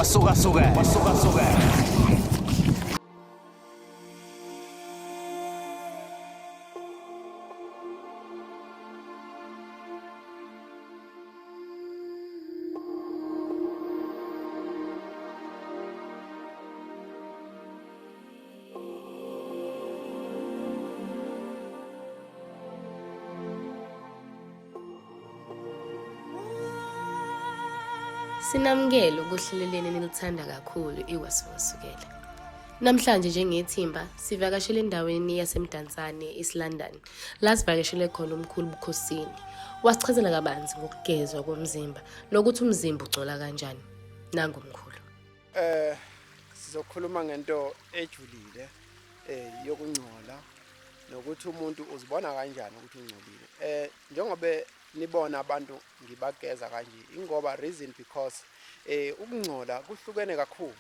Kwasukasukela. Sinamukele ukuhleleleni nilithanda kakhulu iWasukasukela. Namhlanje njengethimba sivakashele endaweni yasemdansane East London. La sivakashele khona Mkhulu Bukhosini. Wasichazela kabanzi ngokugezwa komzimba lokuthi umzimba ugcola kanjani. Nangu Mkhulu. Sizokhuluma ngento ejulile yokungcola nokuthi umuntu uzibona kanjani ukuthi ungcolile. Njengoba nibona abantu ngibageza kanje ingoba reason because ukungcola kuhlukene kakhulu.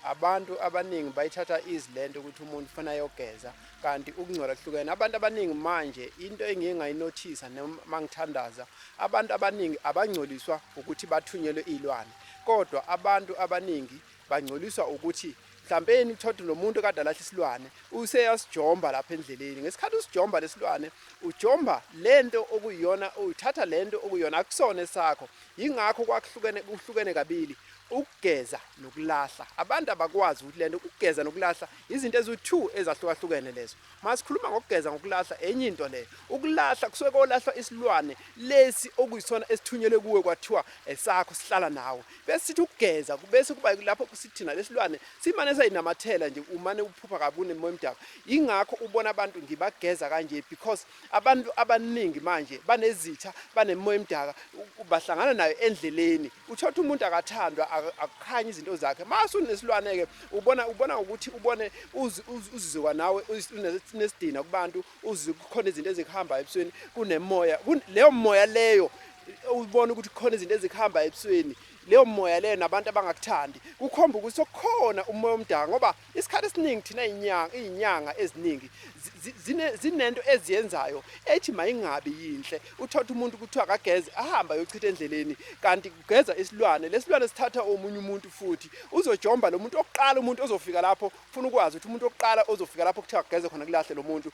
Abantu abaningi bayithatha izilento ukuthi umuntu ufuna yogeza kanti ukungcola kuhlukene. Abantu abaningi manje into engingayinothisa noma ngithandaza abantu abaningi abangcoliswa ukuthi bathunyelwe izilwane kodwa abantu abaningi bangcoliswa ukuthi mhlawumbe uthola nomuntu kade alahla isilwane useyasijomba lapha endleleni ngesikhathi usijomba lesilwane ujomba lento okuyiyona uthatha lento okuyiyona akusone sakho ingakho kuhlukene kabili ukugeza nokulahla. Abantu abakwazi ukuthi lento ukugeza nokulahla izinto eziwu2 ezahlukahlukene lezo. Masikhuluma ngokugeza ngokulahla enye into le ukulahla kusuke kolahla isilwane lesi okuyisona esithunyelwe kuwe kwathiwa esakho sihlala nawe bese sithi ukugeza bese kuba lapho kusithina lesilwane simane sayinamathela nje umane uphupha kabune emoya emdaka. Ingakho ubona abantu ngibageza kanje because abantu abaningi manje banezitha banemoya emdaka bahlangana nayo endleleni uthatha umuntu akathandwa akukhanya izinto zakhe mase unesilwane ke ubona ukuthi ubone uzizwa nawe unesidina kubantu uzikhona izinto ezikuhamba ebusweni kunemoya leyo moya leyo ubona ukuthi khona izinto ezikuhamba ebusweni leyo moya leyo nabantu abangakuthandi kukhomba ukuthi sokhona umoya omdaka ngoba isikhathi esiningi thina izinyanga eziningi zinento eziyenzayo ethi mayingabi yinhle uthatha umuntu kuthiwa akageze ahamba yochitha endleleni kanti kugeza isilwane lesilwane sithatha omunye umuntu futhi uzojomba lo muntu oqala umuntu ozofika lapho ufuna ukwazi ukuthi umuntu oqala ozofika lapho kuthiwa ageze khona kulahle lo muntu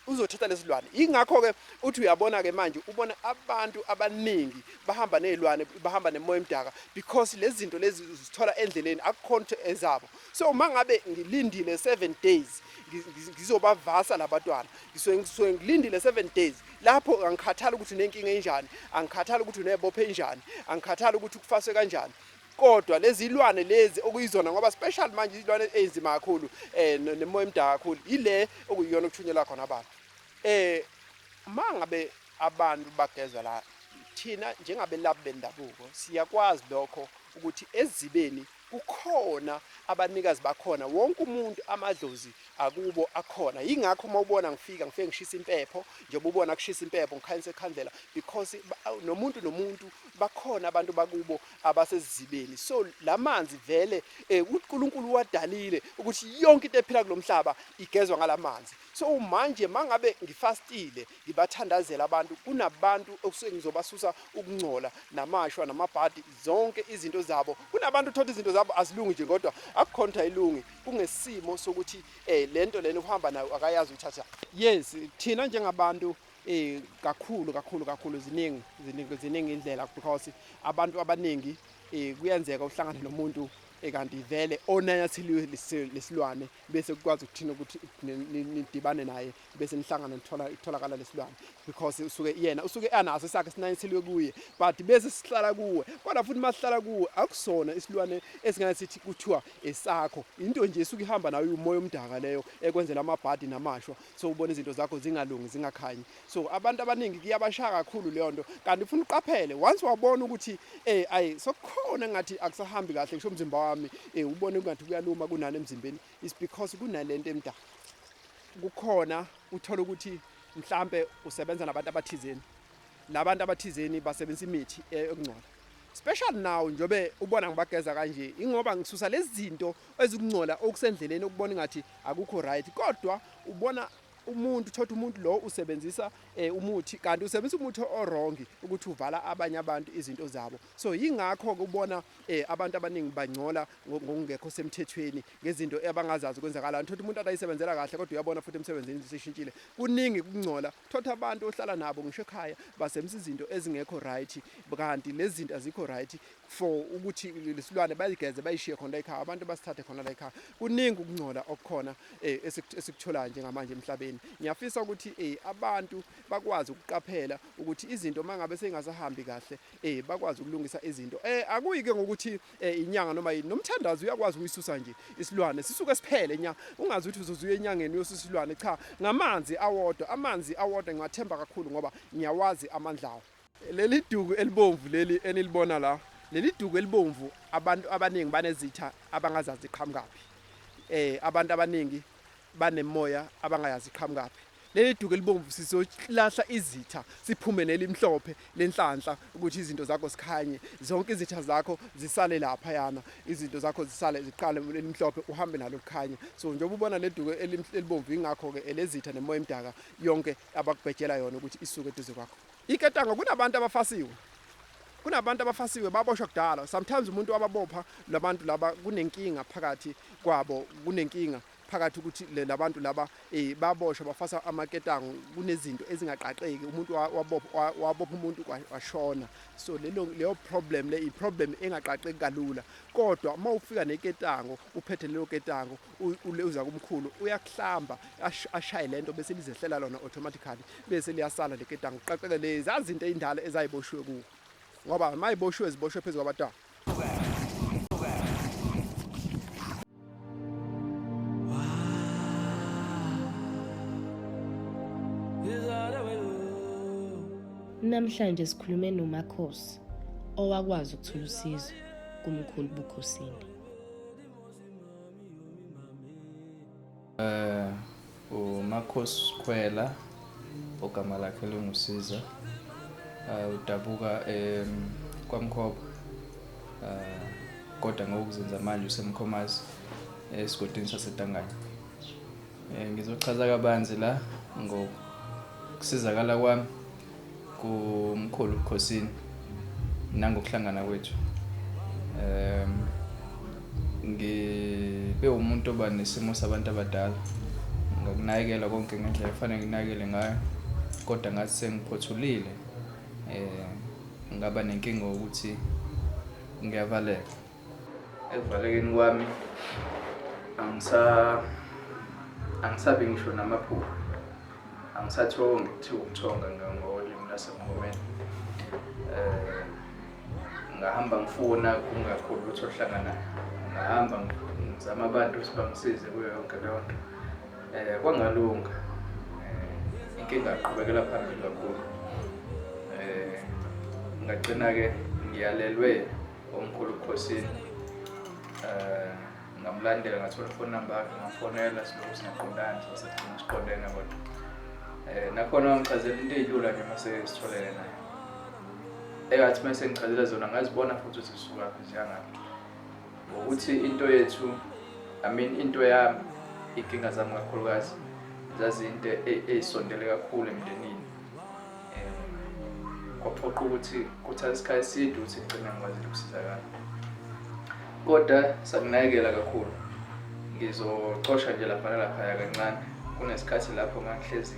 uzothatha lesilwane. Ingakho ke uthi uyabona ke manje ubona abantu abaningi bahamba nezilwane bahamba nemoya emdaka because lezi zinto lezi uzithola endleleni akukhonto ezabo. So mangabe ngilindile 7 days ngizobavasa labantwana ngisuke ngilindile 7 days lapho angikhathala ukuthi unenkinga enjani angikhathala ukuthi unebophe enjani angikhathala ukuthi ukufaswe kanjani kodwa lezi ilwane lezi okuyizona ngoba special manje izilwane ezima kakhulu nemoya emdaka kakhulu ile okuyiyona ukuthunyelwa khona abantu. Mangabe abantu bagezwa la thina njengabelaphi bendabuko siyakwazi lokho ukuthi ezibeni kukhona abanikazi bakhona wonke umuntu amadlozi akubo akhona. Ingakho mawubona ngifike ngishisa impepho njengoba ubona kushisa impepho ngikhanyisa ekhandlela because nomuntu bakhona abantu bakubo abasezibeni. So lamanzi vele uNkulunkulu wadalile ukuthi yonke into ephila kulomhlaba igezwa ngalamanzi. So manje mangabe ngifastile ngibathandazela abantu kunabantu okusuke ngizobasusa ukungcola namashwa namabhadi zonke izinto zabo kunabantu uthola izinto zabo azilungi nje kodwa akukhonta ilungi kungesimo sokuthi lento lena uhamba nayo akayazi uthatha. Yes thina njengabantu kakhulu ziningi indlela because abantu abaningi kuyenzeka uhlangane nomuntu kanti vele onanyatheliwe lesilwane bese kukwazi ukuthina ukuthi nidibane naye bese nihlangana nitholakala lesilwane because usuke anaso sakhe sinanyatheliwe kuye but bese sihlala kuwe kodwa futhi masihlala kuwe akusona isilwane esingasithi kuthiwa esakho into nje esuke ihamba nayo umoya omdaka leyo ekwenzela amabhadi namashwa so ubona izinto zakho zingalungi zingakhanyi. So abantu abaningi kuyabashaya kakhulu leyo nto kanti ufuna uqaphele once wabona ukuthi sokukhona ngathi akusahambi kahle ngisho umzimba wami ubone ngathi kuyaluma kunani emzimbeni is because kunalento emdaka kukhona uthola ukuthi mhlambe usebenza nabantu abathizeni labantu abathizeni basebenzisa imithi ekungcola special now njobe ubona ngibageza kanje ingoba ngisusa lezi zinto ezikungcola okusendleleni ukubona ngathi akukho right kodwa ubona umuntu thoth umuntu lo usebenzisa umuthi kanti usebenzisa umuthi wrong ukuthi uvala abanye abantu izinto zabo. So yingakho kubona abantu abaningi bangcola ngokungekho semthethweni ngezinto abangazazi kwenzakala. Thoth umuntu atayisebenzela kahle kodwa uyabona futhi emsebenzini sishintshile. Kuningi ukungcola thoth abantu ohlala nabo ngisho ekhaya basebenzisa izinto ezingekho right kanti lezi zinto azikho right for ukuthi lesilwane bayigeze bayishiye khona la ekhaya abantu basithathe khona la ekhaya. Kuningi ukungcola okukhona esikuthola njengamanje emhlabeni. Ngiyafisa ukuthi abantu bakwazi ukuqaphela ukuthi izinto mangabe sengasahambi kahle bakwazi ukulungisa izinto. Akuyike ngokuthi inyanga noma yini nomthandazo uyakwazi ukuyisusa nje isilwane sisuke siphele inyanga. Ungazi ukuthi uzozuya enyangeni uyosusa isilwane, cha, ngamanzi awodwa ngiyathemba kakhulu ngoba ngiyawazi amandla awo. Leli duku elibomvu leli enilibona la, leli duku elibomvu abantu abaningi banezitha abangazazi iqhamukaphi. Abantu abaningi banemoya abangayazi iqhamukaphi. Leli duku elibomvu sizolahla izitha siphume nelimhlophe lenhlanhla ukuthi izinto zakho sikhanye, zonke izitha zakho zisale lapha yana, izinto zakho zisale ziqale elimhlophe uhambe nalo kukhanya. So njengoba ubona le duku elibomvu ingakho ke elezitha nemoya emdaka yonke abakubhejela yona ukuthi isuke eduze kwakho. Iketanga kunabantu abafasiwe baboshwa kudala. Sometimes umuntu wababopha labantu laba kunenkinga phakathi kwabo, kunenkinga phakathi ukuthi labantu laba baboshwa bafasa amaketango, kunezinto ezingaqaqeki, umuntu wabopha umuntu washona. So leyo problem le i-problem engaqaqeki kalula, kodwa uma ufika neketango uphethe lelo ketango uza kumkhulu uyakuhlamba ashaye lento bese lizehlela lona automatically bese liyasala leketango uqaqeke lezi zinto ezindala ezayiboshiwe kuwo ngoba mayiboshiwe ziboshwe phezulu kwabatwana. Namhlanje sikhulume noMakhosi owakwazi ukuthola usizo kumkhulu Bukhosini. uMkhulu ogama lakhe lungusiza udabuka kwaMkhobo kodwa ngokuzenza manje usemkhomazi esigodini saseTanganyika. Ngizochaza kabanzi la ngokusizakala kwami kumkhulu Bukhosini nangokuhlangana kwethu. Ngibe umuntu oba nesimo sabantu abadala, ngakunakekela konke ngendlela efanele nginakekele ngayo, kodwa ngathi sengiphothulile ngaba nenkinga ukuthi ngiyavaleka. Ekuvalekeni kwami angisabi ngisho namaphupho, angisathongi kuthiwa ukuthonga ngolimi lasemngomeni. Ngahamba ngifuna kungakhulu ukuthi ohlangana, ngahamba ngizama abantu ukuthi bangisize kuyo yonke leyo nto. Kwangalunga, inkinga yaqhubekela phambili kakhulu. Ngagcina-ke ngiyalelwe omkhulu Bukhosini, ngamlandela ngathola ifoni number yakhe ngafonela silokhu singaqondani sasigcina siqondene kodwa. Nakhona wangichazela into eyilula nje mase sitholene naye. Engathi mase ngichazela zona ngazibona futhi ukuthi sisuka njengaphi. Ukuthi into yethu, into yami, inkinga zami kakhulukazi zazi into ezisondele kakhulu emndenini. Kwaphoqa ukuthi kuthatha isikhathi eside ukuthi ngigcine ngikwazi ukusizakala. Kodwa sakunakekela kakhulu. Ngizocosha nje lapha nalaphaya kancane. Kunesikhathi lapho ngangihlezi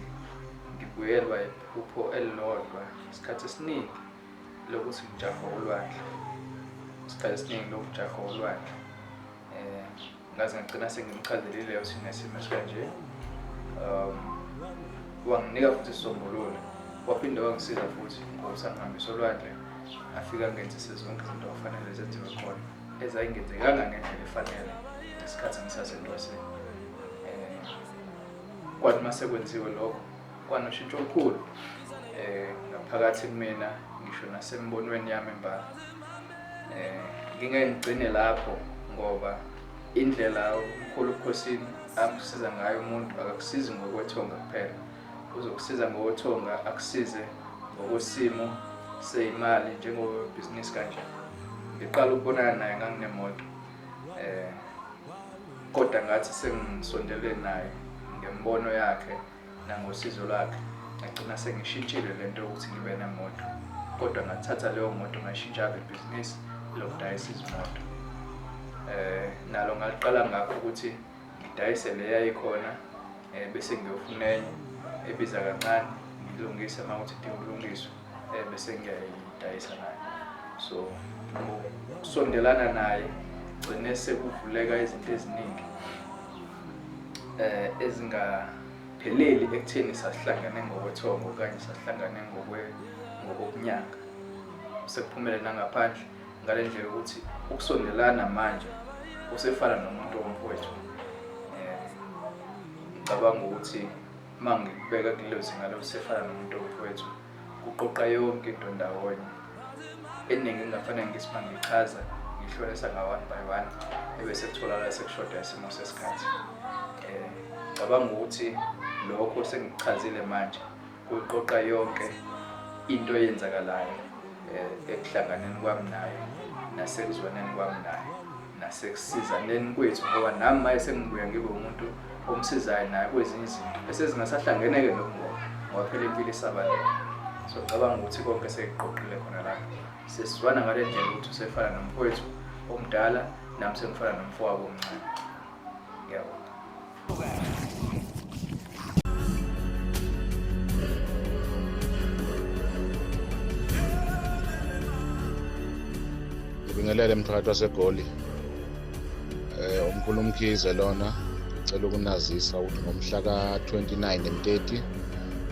ngibuyelwa iphupho elilodwa isikhathi esiningi lokuthi ngijahe ulwandle. Isikhathi esiningi lokujahe ulwandle. Ngaze ngagcina sengimchazelile ukuthi nesimo esikanje. Wanginika futhi isisombululo. Waphinde wangisiza futhi ngokuthi angihambise olwandle afika ngenzise zonke izinto okufanele zenziwe khona ezayingenzekanga ngendlela efanele ngesikhathi ngisasentwaseni. Kwathi mase kwenziwe lokho kwanoshintsho olukhulu ngaphakathi kumina ngisho nasembonweni yami embala. Ngingengigcine lapho ngoba indlela umkhulu Bukhosini amsiza ngayo umuntu akakusizi ngokwethonga kuphela, uzokusiza ngokuthonga akusize ngokwesimo seyimali njengobhizinisi kanje. Ngiqala ukubonana naye nganginemoto, kodwa ngathi sengisondele naye ngembono yakhe nangosizo lwakhe ngagcina sengishintshile lento ukuthi ngibe nemoto, kodwa ngathatha leyo moto ngayishintsha ibhizinisi lokudayisa izimoto. Nalo ngaqala ngakho ukuthi ngidayise le yayikhona, bese ngiyofuna enye ebiza kancane ngilungise mawukuthi idinga ukulungiswa, bese ngiyayidayisa naye. So ukusondelana naye gcine sekuvuleka izinto eziningi ezingapheleli ekutheni sasihlangane ngokwethongo okanye sasihlangane ngokokunyanga. Sekuphumele nangaphandle ngale ndlela ukuthi ukusondelana manje usefana nomuntu womfowethu. Ngicabanga ukuthi mangibeka kulelo zinga usefana nomuntu womfowethu kuqoqa yonke into ndawonye. Eningi ngingafanele ngichaza ngihlolesa nga-one by one ebese kutholakala sekushoda isimo sesikhathi. Ngicabanga ukuthi lokho sengichazile manje kuqoqa yonke into eyenzakalayo ekuhlanganeni kwami naye, nasekuzwaneni kwami naye, nasekusizaneni kwethu, ngoba nami manje sengibuya ngibe umuntu omsizayo naye kwezinye izinto bese zingasahlangene-ke nokungona ngoba phela impilo isabalele. So ngicabanga ukuthi konke sekuqoqile khona lapho, sesizwana ngale ndlela ukuthi usefana nomfowethu omdala nami sengifana nomfowabo omncane. Ngiyabonga. Ngibingelele mphakathi waseGoli. Umkhulu Ukugeza lona ngicela ukunazisa ukuthi ngomhla ka-29 and 30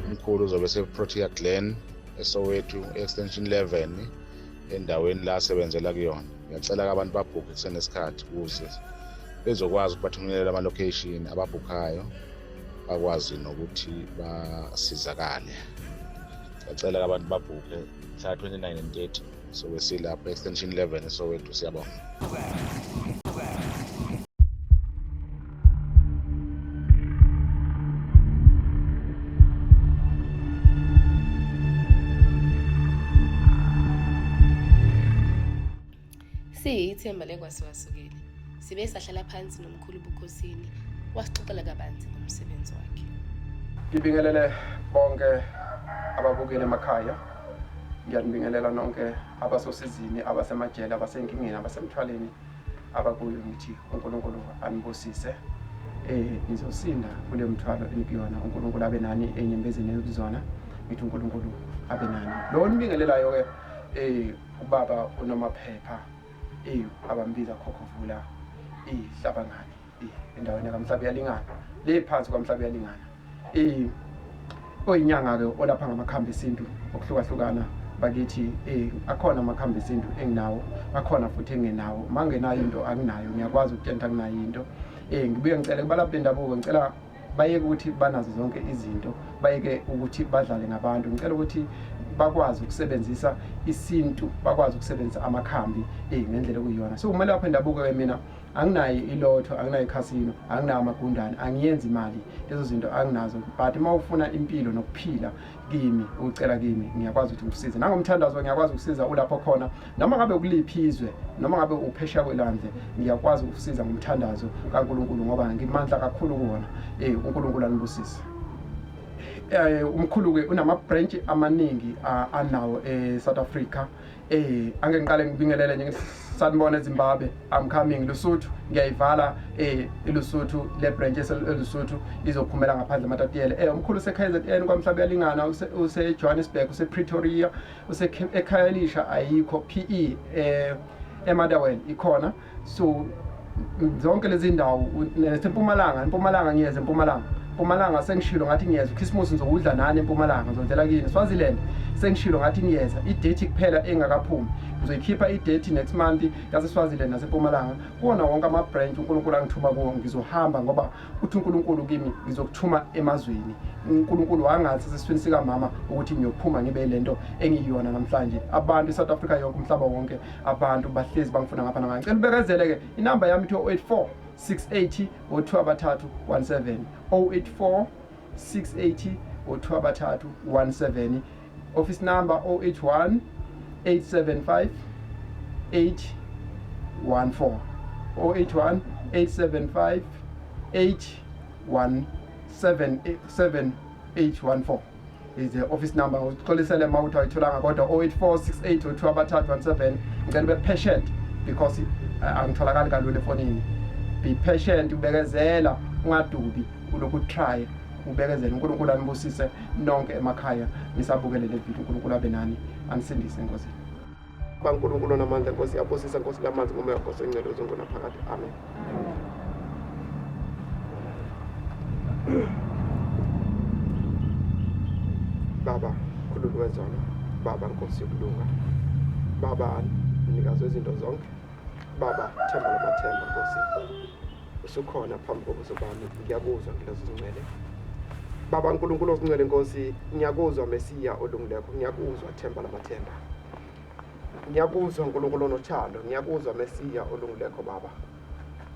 umkhulu uzobe seProtea Glen eSoweto extension 11 endaweni la asebenzela kuyona. Ngiyacela abantu babhuke kusenesikhathi ukuze bezokwazi ukubathumelela ama-location ababhukhayo bakwazi nokuthi basizakale. Ngiyacela abantu babhuke mhla 29 and 30 sobe silapha extension 11 eSoweto. Siyabonga. Siyithemba leKwasukasukela. Sibe sahlala phansi nomkhulu Bukhosini wasixoxela kabanzi ngomsebenzi wakhe. Ngibingelele bonke ababukeli emakhaya. Ngiyabingelela nonke abasosizini, abasemajele, abasenkingeni, abasemthwaleni abakuyo. Ngithi uNkulunkulu anibusise. Nizosinda kule mthwalo enikuyona. uNkulunkulu abe nani enyembezeni ekuzona. Ngithi uNkulunkulu abe nani. Lo nibingelelayo ke ubaba uNomaphepha abambiza Khokhovula ihlabangani endaweni kaMhlaba yalingana le phansi kwaMhlaba yalingana. Oyinyanga ke olapha ngamakhambi esintu okuhlukahlukana bakithi. Akhona amakhambi esintu enginawo, akhona futhi engenawo. Mangenayo into anginayo ngiyakwazi ukutenta nginayo into. Ngibuye ngicela kubalaphi bendabuko, ngicela bayeke ukuthi banazo zonke izinto, bayeke ukuthi badlale ngabantu. Ngicela ukuthi bakwazi ukusebenzisa isintu, bakwazi ukusebenzisa amakhambi ngendlela okuyiyona. So kumele lapha endabuko ke mina anginayo ilotho, anginayo ikhasino, anginayo amagundane, angiyenzi imali. Lezo zinto anginazo, but uma ufuna impilo nokuphila kimi, ucela kimi, ngiyakwazi ukuthi ngikusize. Nangomthandazo ngiyakwazi ukusiza ulapho khona, noma ngabe ukuliphizwe, noma ngabe uphesha kwelandle, ngiyakwazi ukusiza ngomthandazo kaNkulunkulu ngoba ngimandla kakhulu kuwona. uNkulunkulu anibusise. Umkhulu ke unama branch amaningi anawo eSouth Africa. Angeke ngiqale ngibingelele nje Sbonelo eZimbabwe. I'm coming Lesotho, ngiyayivala eLesotho le branch eLesotho izophumela ngaphandle eMatatiyele. Umkhulu useKZN kwaMhlaba yalingana, useJohannesburg, usePretoria, eKhayelitsha ayikho, PE eMotherwell ikhona. So zonke lezi ndawo eMpumalanga ngiyeza eMpumalanga sengishilo ngathi ngiyeza uChristmas ngizokudla nani eMpumalanga ngizodlela kini. Swaziland sengishilo ngathi ngiyeza idate kuphela engakaphumi, ngizoyikhipha idate next month yase Swaziland naseMpumalanga. Kuona wonke ama branch uNkulunkulu angithuma kuwo ngizohamba ngoba uthi uNkulunkulu kimi ngizokuthuma emazweni. uNkulunkulu wangathi sesifini sika mama ukuthi ngiyophuma ngibe lento engiyiyona namhlanje. Abantu eSouth Africa yonke umhlaba wonke abantu bahlezi bangifuna ngapha nangapha. Ngicela ubekezele ke inamba yami 084 680 023317 084 680 023317. Office number 081 875 814 081 875 817 0814 is the office number. Uxolisele mawuthi ayitholanga kodwa 0846802 abathathu 17. Ngicela ube patient because angitholakali kalula efonini. Be patient, ubekezela, ungadubi, ulokhu try, ubekezela. uNkulunkulu anibusise nonke emakhaya nisabukele le video. uNkulunkulu abe nani, anisindise Nkosi. baNkulunkulu namandla Nkosi, yabusisa Nkosi lamanzi ngomoya Nkosi engcwele uzongena phakathi. Amen. Baba uNkulunkulu wezona, Baba Nkosi yokulunga, Baba mnikazi wezinto zonke, Baba themba lamathemba Nkosi, usukhona phambi kobuso bami, ngiyakuzwa ngilozo zingcwele. Baba uNkulunkulu ozingcwele Nkosi, ngiyakuzwa Mesiya olungilekho, ngiyakuzwa themba lamathemba, ngiyakuzwa uNkulunkulu onothando, ngiyakuzwa Mesiya olungilekho Baba.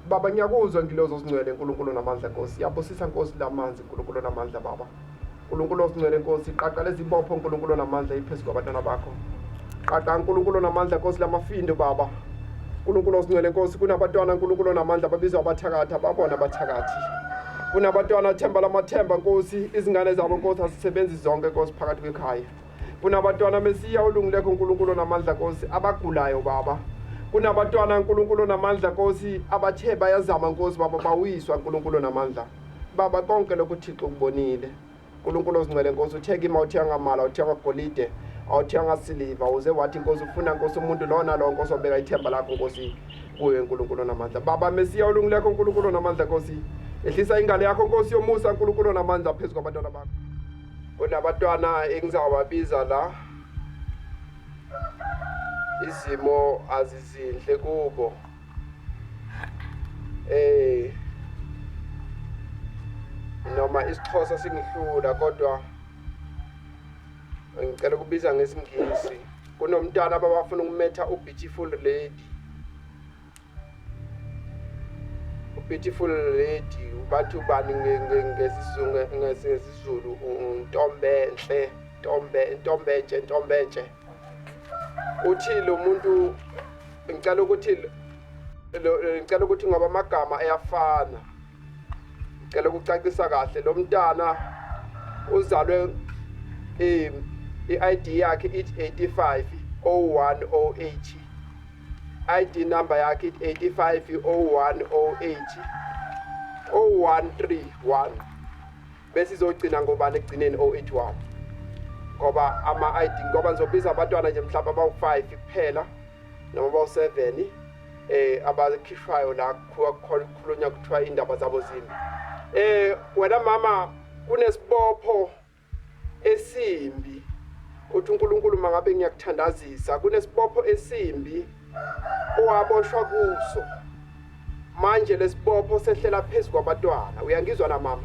Baba ngiyakuzwa ngilozo zingcwele uNkulunkulu namandla Nkosi, yabusisa Nkosi lamanzi uNkulunkulu namandla Baba. uNkulunkulu ozingcwele Nkosi, qaqa lezibopho uNkulunkulu namandla iphezu kwabantwana bakho. Qaqa uNkulunkulu namandla Nkosi lamafindo Baba. uNkulunkulu ozingcwele Nkosi, kunabantwana uNkulunkulu namandla babizwa abathakathi, babona abathakathi. Kunabantwana themba lamathemba Nkosi, izingane zabo Nkosi azisebenzi zonke Nkosi phakathi kwekhaya. Kunabantwana Mesiya olungilekho uNkulunkulu namandla Nkosi, abagulayo Baba. Kunabantwana uNkulunkulu namandla Nkosi, abathe bayazama Nkosi Baba bawiswa uNkulunkulu namandla. Baba konke lokhu Thixo ukubonile. uNkulunkulu ozingcwele Nkosi, utheke ima uthenga amala, uthenga golide, awuthenga siliva, uze wathi Nkosi ufuna Nkosi umuntu lona lo Nkosi obeka ithemba lakho Nkosi kuye uNkulunkulu namandla. Baba Mesiya olungilekho uNkulunkulu namandla Nkosi, ehlisa ingalo yakho Nkosi yomusa uNkulunkulu namandla phezu kwabantwana bakho. Kunabantwana engizawabiza la, izimo azizinhle kubo. Noma isiXhosa singihlula kodwa ngicela ukubiza ngesingisi. Kunomntana abafuna ukumetha u-beautiful lady. U-beautiful lady bathu bani ngesizulu untombenhle, ntombentshe. Uthi lo muntu ngicela ukuthi ngoba amagama ayafana. Ngicela ukucacisa kahle, lo mntana uzalwe i-ID yakhe ithi 850108. ID number yakhe ithi 850108 0131. Bese izogcina ngobani ekugcineni 081. Ngoba ama-ID ngoba ngizobiza abantwana nje mhlawumbe abawu-5 kuphela noma abawu-7 abakhishwayo la khulunywa kuthiwa indaba zabo zimbi. Wena mama kunesibopho esimbi, uthi uNkulunkulu mangabe ngiyakuthandazisa, kunesibopho esimbi owaboshwa kuso. Manje lesibopho sehlela phezu kwabantwana. Uyangizwa na mama?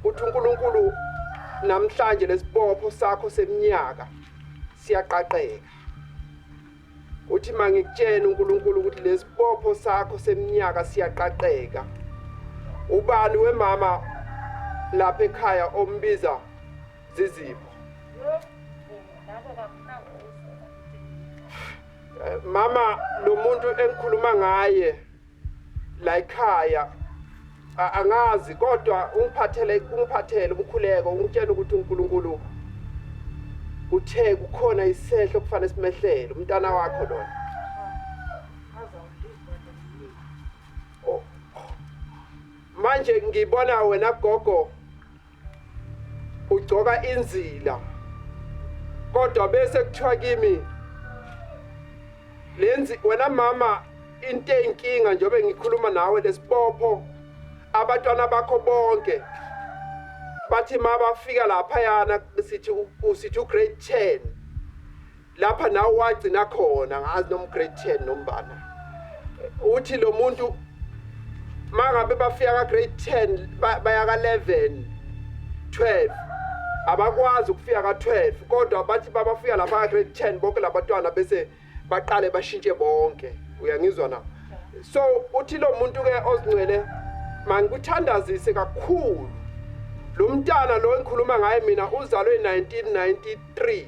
Uthi uNkulunkulu namhlanje lesibopho sakho seminyaka siyaqaqeka. Uthi mangikutshela uNkulunkulu ukuthi lesibopho sakho seminyaka siyaqaqeka. Ubani wemama lapha ekhaya ombiza zizipho? Mama lo muntu engikhuluma ngaye la ekhaya angazi kodwa ungiphathele ukukhuleka ungitshela ukuthi uNkulunkulu uthe kukhona isehlo kufanele simehlele umntana wakho lona. Manje ngibona wena gogo ugcoka inzila kodwa bese kuthiwa kimi lenzi wena mama into enkinga njobe ngikhuluma nawe lesibopho abantwana bakho bonke bathi mabafika lapha yana sithi grade 10 lapha nawe wagcina khona ngazi noma grade 10 nombana uthi lo muntu mangabe bafika ka grade 10 baya ka 11 12 abakwazi ukufika ka 12 kodwa bathi babafika lapha ka grade 10 bonke labantwana bese baqale bashintshe bonke. Uyangizwa na? So uthi lo muntu ke ozingcwele mangikuthandazise kakhulu lo mntana lo engikhuluma ngaye mina uzalwe 1993.